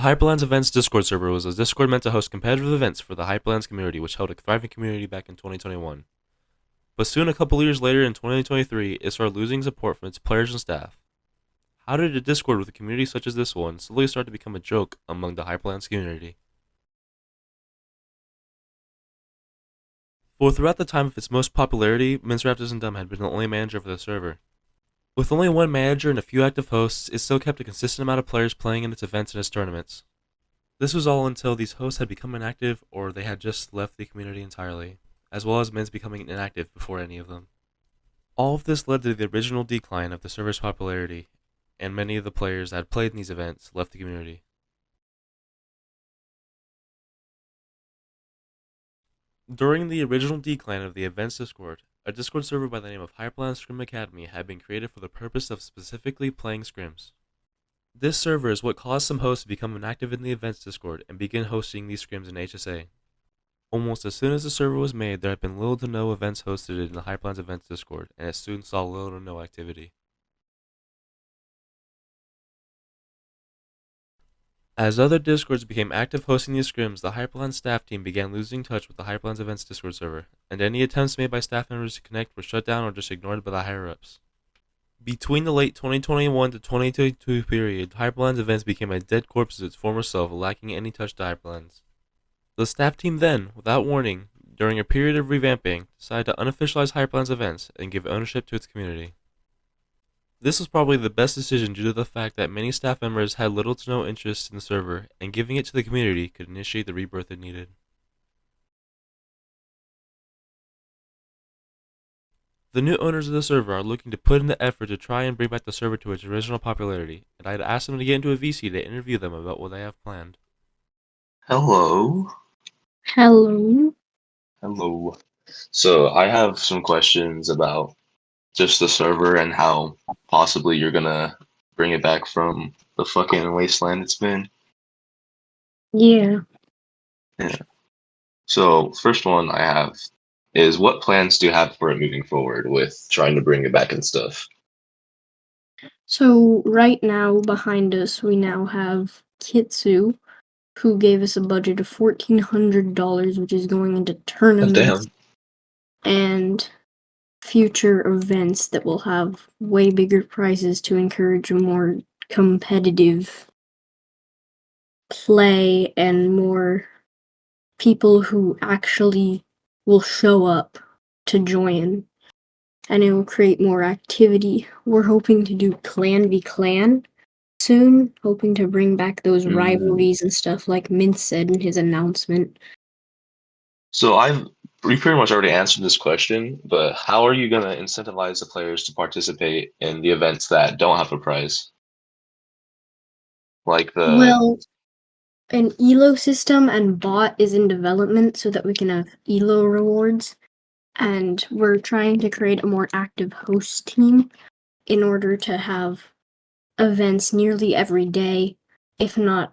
The Hyperlands Events Discord server was a Discord meant to host competitive events for the Hyperlands community, which held a thriving community back in 2021. But soon, a couple years later in 2023, it started losing support from its players and staff. How did a Discord with a community such as this one slowly start to become a joke among the Hyperlands community? For throughout the time of its most popularity, Minecraft had been the only manager for the server. With only one manager and a few active hosts, it still kept a consistent amount of players playing in its events and its tournaments. This was all until these hosts had become inactive or they had just left the community entirely, as well as Min's becoming inactive before any of them. All of this led to the original decline of the server's popularity, and many of the players that had played in these events left the community. During the original decline of the events Discord, a Discord server by the name of Hyperlands Scrim Academy had been created for the purpose of specifically playing scrims. This server is what caused some hosts to become inactive in the events Discord and begin hosting these scrims in HSA. Almost as soon as the server was made, there had been little to no events hosted in the Hyperlands Events Discord, and it soon saw little to no activity. As other Discords became active hosting these scrims, the Hyperlands staff team began losing touch with the Hyperlands Events Discord server, and any attempts made by staff members to connect were shut down or just ignored by the higher-ups. Between the late 2021 to 2022 period, Hyperlands Events became a dead corpse of its former self, lacking any touch to Hyperlands. The staff team then, without warning, during a period of revamping, decided to unofficialize Hyperlands Events and give ownership to its community. This was probably the best decision due to the fact that many staff members had little to no interest in the server, and giving it to the community could initiate the rebirth it needed. The new owners of the server are looking to put in the effort to try and bring back the server to its original popularity, and I'd asked them to get into a VC to interview them about what they have planned. Hello. Hello. Hello. So I have some questions about just the server and how possibly you're gonna bring it back from the fucking wasteland it's been. Yeah. So first one I have is, what plans do you have for it moving forward with trying to bring it back and stuff? So right now behind us we now have Kitsu, who gave us a budget of $1,400, which is going into tournaments and future events that will have way bigger prizes to encourage a more competitive play and more people who actually will show up to join, and it will create more activity. We're hoping to do clan v clan soon, hoping to bring back those rivalries and stuff like Mint said in his announcement. So we pretty much already answered this question, but how are you gonna incentivize the players to participate in the events that don't have a prize? Like Well, an ELO system and bot is in development so that we can have ELO rewards, and we're trying to create a more active host team in order to have events nearly every day, if not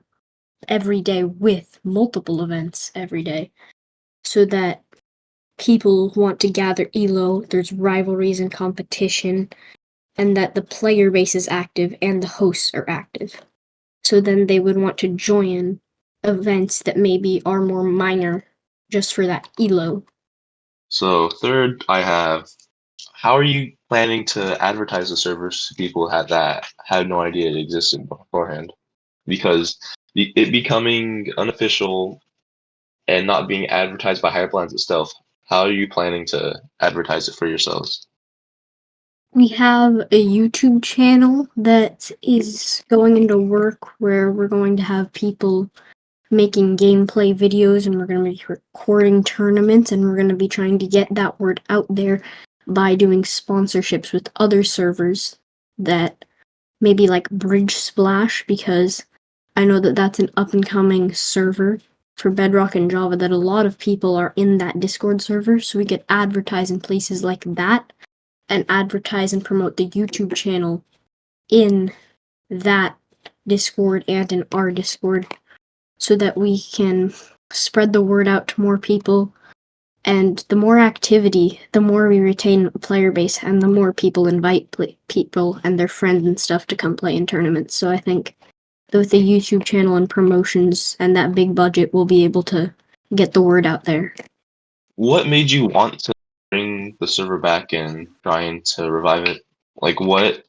every day with multiple events every day, so that people want to gather ELO, there's rivalries and competition, and that the player base is active and the hosts are active. So then they would want to join events that maybe are more minor just for that ELO. So third, I have, how are you planning to advertise the servers to people that had no idea it existed beforehand? Because it becoming unofficial and not being advertised by Hyperlands itself, how are you planning to advertise it for yourselves? We have a YouTube channel that is going into work where we're going to have people making gameplay videos, and we're going to be recording tournaments, and we're going to be trying to get that word out there by doing sponsorships with other servers that maybe like Bridge Splash, because I know that that's an up-and-coming server for Bedrock and Java that a lot of people are in that Discord server, so we could advertise in places like that and advertise and promote the YouTube channel in that Discord and in our Discord, so that we can spread the word out to more people. And the more activity, the more we retain a player base, and the more people invite people and their friends and stuff to come play in tournaments. So I think with the YouTube channel and promotions and that big budget, we'll be able to get the word out there. What made you want to bring the server back and trying to revive it? Like, what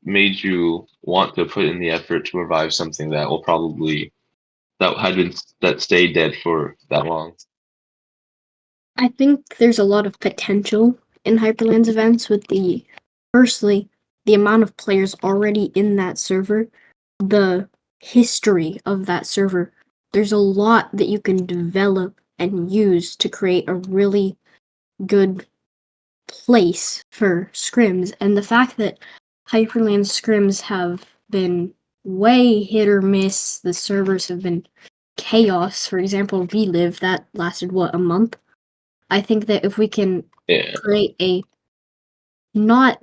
made you want to put in the effort to revive something that will probably that stayed dead for that long? I think there's a lot of potential in Hyperlands events with firstly, the amount of players already in that server, the history of that server. There's a lot that you can develop and use to create a really good place for scrims. And the fact that Hyperlands scrims have been way hit or miss, the servers have been chaos. For example, Relive, that lasted, a month? I think that if we can create a not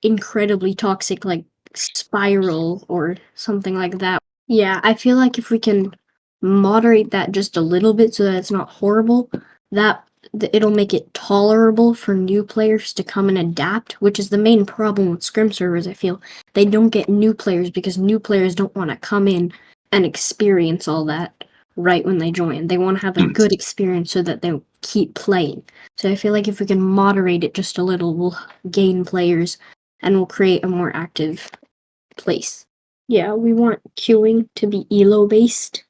incredibly toxic, like, spiral or something like that. Yeah, I feel like if we can moderate that just a little bit so that it's not horrible, it'll make it tolerable for new players to come and adapt, which is the main problem with scrim servers, I feel. They don't get new players because new players don't want to come in and experience all that right when they join. They want to have a good experience so that they keep playing. So I feel like if we can moderate it just a little, we'll gain players and we'll create a more active place. Yeah, we want queuing to be elo based,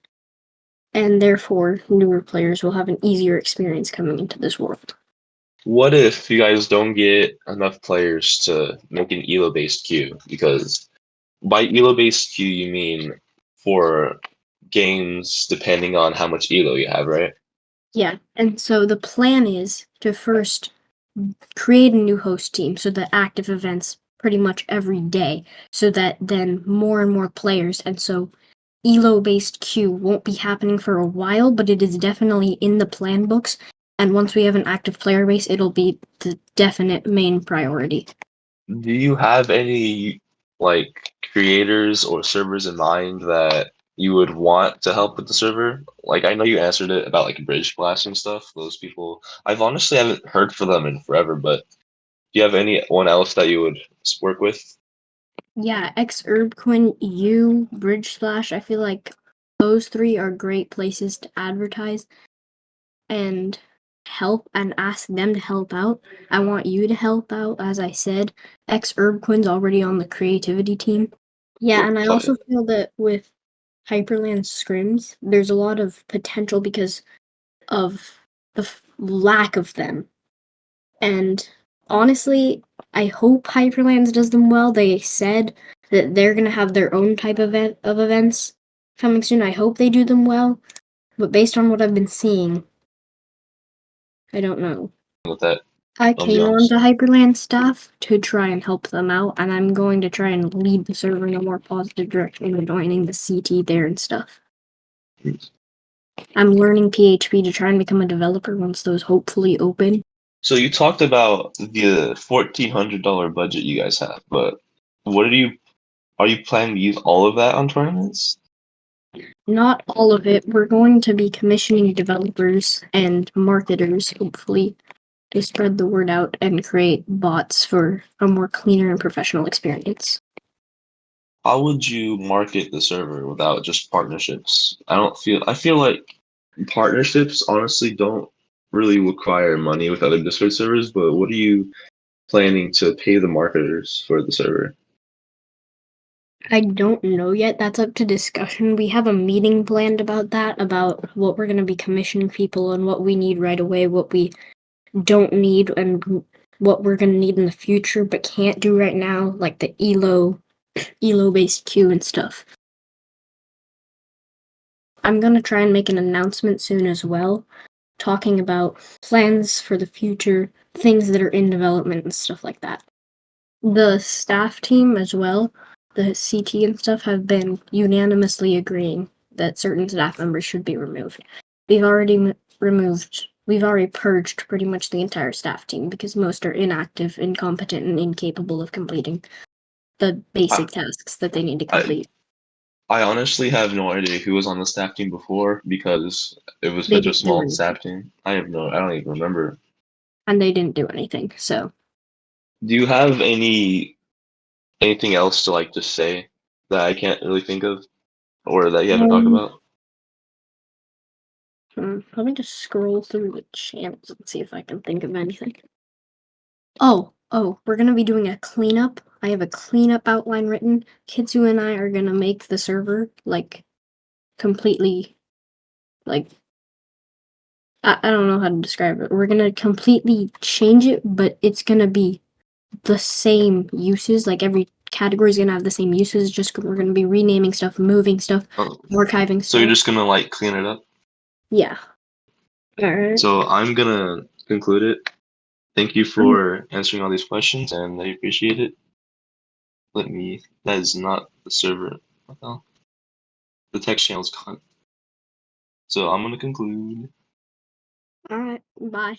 and therefore newer players will have an easier experience coming into this world. What if you guys don't get enough players to make an elo-based queue? Because by elo-based queue, you mean for games depending on how much elo you have, right? Yeah, and so the plan is to first create a new host team so that active events pretty much every day, so that then more and more players, and so elo-based queue won't be happening for a while, but it is definitely in the plan books, and once we have an active player base, it'll be the definite main priority. Do you have any like creators or servers in mind that you would want to help with the server? Like, I know you answered it about like Bridge Blast and stuff. Those people, I've honestly haven't heard from them in forever, but do you have anyone else that you would work with? Yeah, Herbquin, you, Bridge Splash, I feel like those three are great places to advertise and help and ask them to help out. I want you to help out, as I said. Herbquin's already on the creativity team. Yeah, and I also feel that with Hyperland scrims, there's a lot of potential because of the lack of them. And honestly, I hope Hyperlands does them well. They said that they're going to have their own type of events coming soon. I hope they do them well. But based on what I've been seeing, I don't know. With that, I came on to Hyperland staff to try and help them out, and I'm going to try and lead the server in a more positive direction and joining the CT there and stuff. I'm learning PHP to try and become a developer once those hopefully open. So you talked about the $1,400 budget you guys have, but are you planning to use all of that on tournaments? Not all of it. We're going to be commissioning developers and marketers, hopefully, to spread the word out and create bots for a more cleaner and professional experience. How would you market the server without just partnerships? I feel like partnerships honestly don't really require money with other Discord servers, but what are you planning to pay the marketers for the server? I don't know yet. That's up to discussion. We have a meeting planned about that, about what we're going to be commissioning people and what we need right away, what we don't need, and what we're going to need in the future but can't do right now, like the elo-based queue and stuff. I'm going to try and make an announcement soon as well, talking about plans for the future, things that are in development and stuff like that. The staff team as well, the CT and stuff, have been unanimously agreeing that certain staff members should be removed. We've already purged pretty much the entire staff team because most are inactive, incompetent, and incapable of completing the basic tasks that they need to complete. I honestly have no idea who was on the staff team before because it was such a small staff team. I don't even remember. And they didn't do anything, so. Do you have anything else to just say that I can't really think of? or that you haven't talked about? Let me just scroll through the channels and see if I can think of anything. Oh, we're gonna be doing a cleanup. I have a cleanup outline written. Kitsu and I are gonna make the server like completely like I don't know how to describe it. We're gonna completely change it, but it's gonna be the same uses. Like every category is gonna have the same uses. Just we're gonna be renaming stuff, moving stuff, Oh, archiving so stuff. you're just gonna like clean it up? Yeah. All right. So I'm gonna conclude it. Thank you for answering all these questions, and I appreciate it. That is not the server. What the hell? The text channel's con. So I'm gonna conclude. All right. Bye.